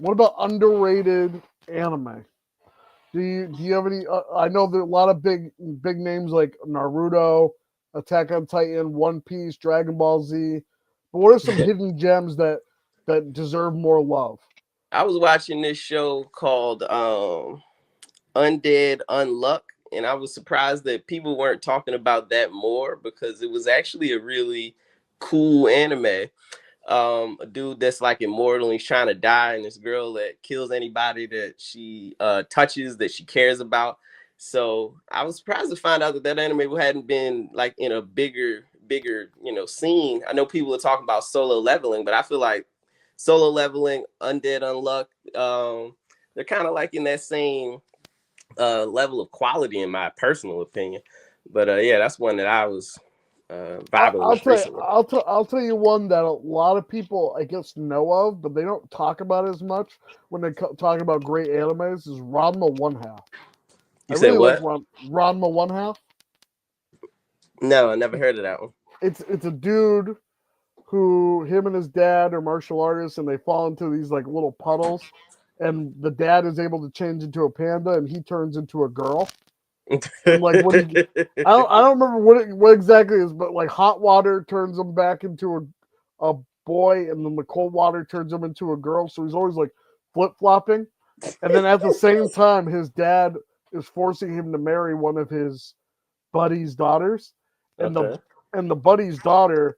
What about underrated anime? Do you have any? I know there are a lot of big names like Naruto, Attack on Titan, One Piece, Dragon Ball Z. But what are some hidden gems that deserve more love? I was watching this show called Undead Unluck, and I was surprised that people weren't talking about that more because it was actually a really cool anime. A dude that's like immortal, and he's trying to die, and this girl that kills anybody that she touches that she cares about. So I was surprised to find out that that anime hadn't been like in a bigger scene. I know people are talking about Solo Leveling, but I feel like Solo Leveling, Undead Unluck, they're kind of like in that same level of quality in my personal opinion. But yeah, that's one that I was vibing I'll with tell you, recently. I'll tell you one that a lot of people I guess know of, but they don't talk about it as much when they talk about great animes. Is Ranma One Half. I You said really like what? Ranma One Half. No, I never heard of that one. It's a dude who him and his dad are martial artists, and they fall into these like little puddles, and the dad is able to change into a panda, and he turns into a girl. And like when he, I don't remember what exactly it is, but like hot water turns him back into a boy, and then the cold water turns him into a girl. So he's always like flip flopping, and then at the same time, his dad is forcing him to marry one of his buddy's daughters, and the Okay. buddy's daughter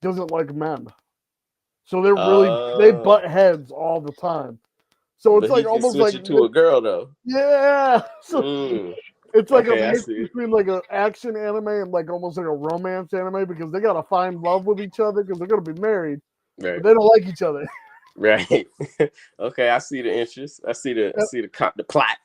doesn't like men, so they Uh, butt heads all the time. So it's but he like can almost switch like it to a girl though. yeah. So Mm, it's like a okay, I mix see it. between like an action anime and like almost like a romance anime because they gotta find love with each other because they're gonna be married, but Right, they don't like each other. right. Okay, I see the interest. I see the plot.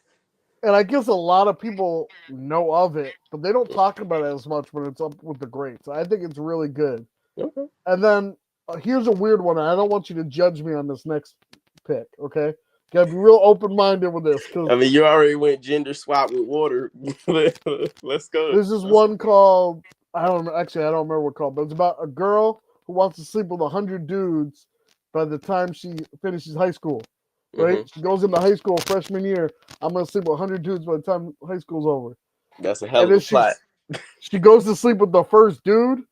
And I guess a lot of people know of it, but they don't talk about it as much when it's up with the greats. I think it's really good. Okay. And then here's a weird one. I don't want you to judge me on this next pick, okay? Gotta be real open minded with this because I mean, you already went gender swap with water. Let's go. there's this one called I don't remember what it's called, but it's about a girl who wants to sleep with 100 dudes by the time she finishes high school. Right? Mm-hmm. She goes into high school freshman year. I'm gonna sleep with 100 dudes by the time high school's over. That's a hell And of then a plot. she goes to sleep with the first dude,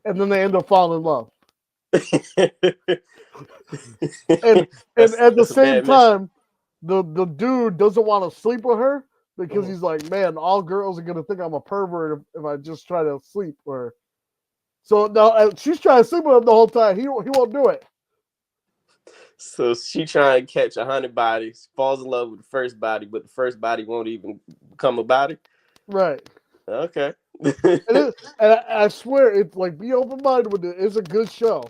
and then they end up falling in love. And at the That's a same bad mission. time, the dude doesn't want to sleep with her because Mhm. he's like, man, all girls are gonna think I'm a pervert if I just try to sleep with her. So now she's trying to sleep with him the whole time. He won't do it. So she trying to catch 100 bodies, falls in love with the first body, but the first body won't even become a body. Right. Okay. And I swear it's like be open minded with it. It's a good show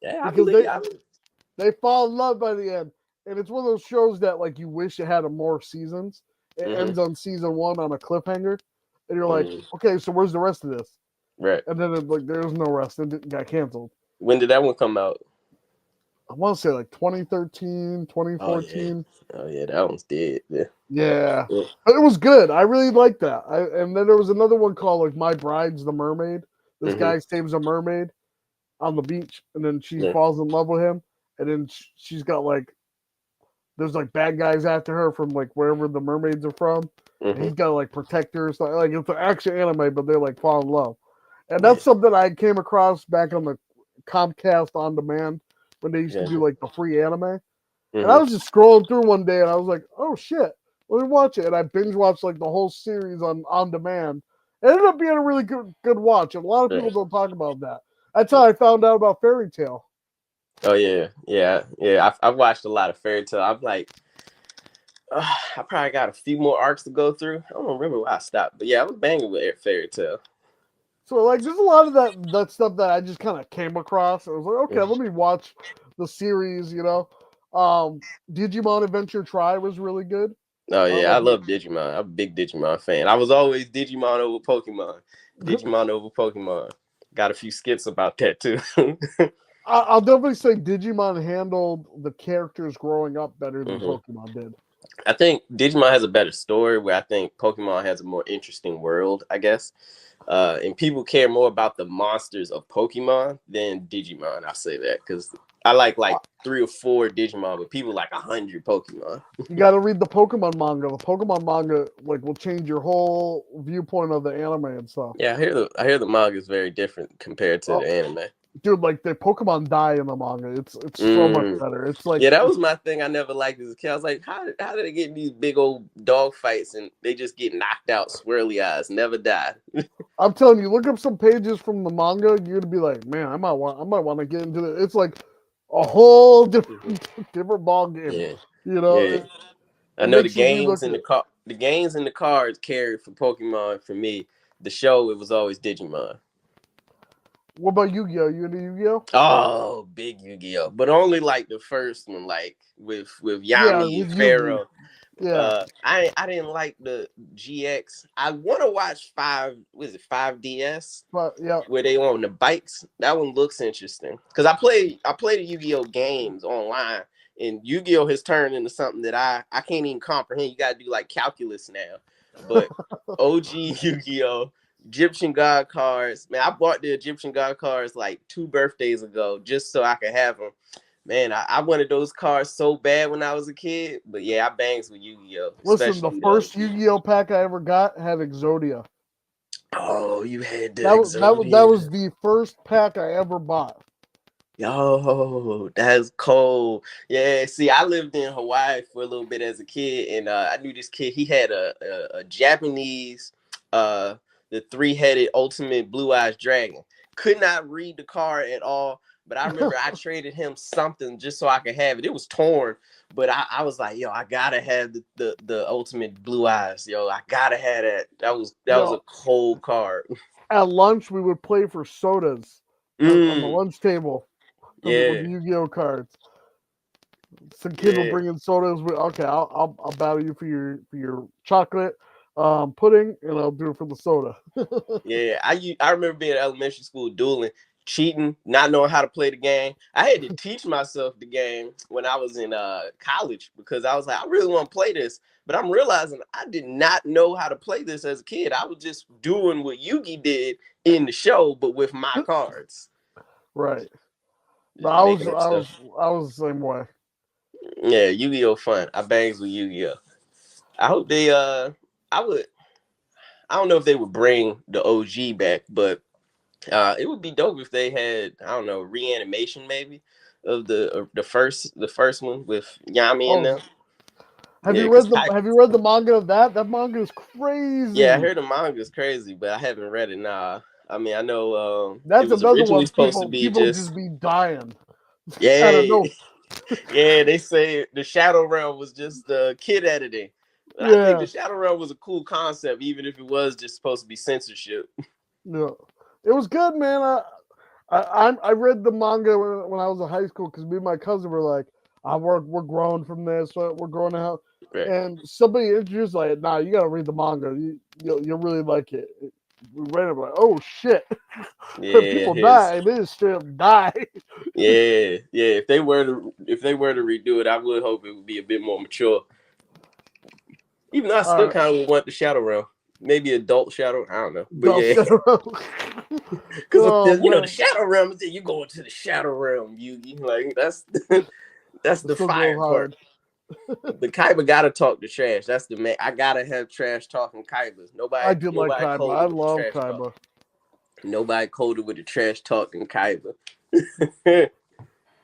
Yeah, I because believe. they fall in love by the end, and it's one of those shows that like you wish it had more seasons. It Mm-hmm. ends on season one on a cliffhanger, and you're like, Mm, okay, so where's the rest of this? right. And then like there's no rest. It got canceled. When did that one come out? I want to say like 2013, Oh yeah. 2014. Oh yeah, that one's dead. Yeah. Yeah. Yeah. But it was good. I really liked that. And then there was another one called like My Bride's the Mermaid. This Mm-hmm. guy saves a mermaid on the beach, and then she Yeah. falls in love with him, and then she's got like there's like bad guys after her from like wherever the mermaids are from, and Mm-hmm. he's got to like protect her. So like it's an action anime, but they like fall in love, and Yeah. that's something I came across back on the Comcast on demand when they used to Yeah. do like the free anime. And I Mm-hmm. was just scrolling through one day, and I was like, "Oh shit, let me watch it." And I binge watched like the whole series on demand. It ended up being a really good watch, and a lot of people Right. don't talk about that. That's how I found out about Fairy Tale. Oh yeah. Yeah. Yeah. I've watched a lot of fairy tale. I'm like, I probably got a few more arcs to go through. I don't remember why I stopped, but yeah, I was banging with fairy tale. So like, there's a lot of that stuff that I just kind of came across. I was like, okay, let me watch the series. Digimon Adventure Try was really good. Oh I don't yeah, know I if you. love Digimon. I'm a big Digimon fan. I was always Digimon over Pokemon. Digimon over Pokemon. Got a few skits about that too. I'll definitely say Digimon handled the characters growing up better than Hmm. Pokemon did. I think Digimon has a better story, where I think Pokemon has a more interesting world, I guess. And people care more about the monsters of Pokemon than Digimon. I'll say that because I like 3 or 4 Digimon, but people like 100 Pokemon. You got to read the Pokemon manga. The Pokemon manga like will change your whole viewpoint of the anime and stuff. Yeah, I hear the manga is very different compared to the anime. Dude, like the Pokemon die in the manga. It's so much better. It's like, yeah, that was my thing. I never liked as a kid. I was like, how did they get in these big old dog fights and they just get knocked out, swirly eyes, never die? I'm telling you, look up some pages from the manga. You're gonna be like, man, I might want to get into it. It's like a whole different ball game. Yeah, you know. Yeah. I know the games and the games and the cards carried for Pokemon for me. The show, it was always Digimon. What about Yu-Gi-Oh? You into Yu-Gi-Oh? Oh, big Yu-Gi-Oh! But only like the first one, like with Yami and Pharaoh. Yeah. I didn't like the GX. I want to watch 5DS? But yeah, where they on the bikes. That one looks interesting because I play the Yu-Gi-Oh games online, and Yu-Gi-Oh has turned into something that I can't even comprehend. You got to do like calculus now. But OG Yu-Gi-Oh, Egyptian God cards, man, I bought the Egyptian God cards like 2 birthdays ago just so I could have them. Man, I wanted those cards so bad when I was a kid, but yeah, I bangs with Yu-Gi-Oh. Listen, the first Yu-Gi-Oh pack I ever got had Exodia. Oh, you had that was the first pack I ever bought. Yo, that's cold. Yeah, see, I lived in Hawaii for a little bit as a kid, and I knew this kid. He had a Japanese, the 3-headed ultimate blue eyes dragon. Could not read the card at all, but I remember I traded him something just so I could have it. It was torn, but I was like, yo, I gotta have the ultimate blue eyes. Yo, I gotta have that. That was a cold card. At lunch, we would play for sodas on the lunch table. With Yu-Gi-Oh cards. Some kid will bring in sodas. Okay, I'll battle you for your chocolate pudding, and I'll do it for the soda. Yeah, I remember being in elementary school dueling, cheating, not knowing how to play the game. I had to teach myself the game when I was in college because I was like, I really want to play this, but I'm realizing I did not know how to play this as a kid. I was just doing what Yugi did in the show, but with my cards. Right. No, I was the same way. Yeah, Yu-Gi-Oh fun. I bangs with Yu-Gi-Oh. I hope they I don't know if they would bring the OG back, but it would be dope if they had, I don't know, reanimation maybe of the first one with Yami and them. Have you read the manga of that? That manga is crazy. Yeah, I heard the manga is crazy, but I haven't read it. Nah. I mean, I know that's another one. People just be dying. Yeah, I don't know. Yeah, they say the Shadow Realm was just kid editing. But I think the Shadow Realm was a cool concept, even if it was just supposed to be censorship. Yeah, it was good, man. I read the manga when I was in high school because me and my cousin were like, we're growing from this, we're growing out. Right. And somebody introduced like, nah, you gotta read the manga. You'll really like it. We read it, like, oh shit. Yeah, people die. They just straight up die. Yeah. If they were to redo it, I would hope it would be a bit more mature. Even though I still kind of want the Shadow Realm. Maybe adult Shadow. I don't know. But because the Shadow Realm is you go into the Shadow Realm. Like that's the fire part. The Kaiba gotta talk the trash. That's the man. I gotta have trash talking Kaibas. I do like Kaiba. I love Kaiba. Nobody coded with the trash talking Kaiba.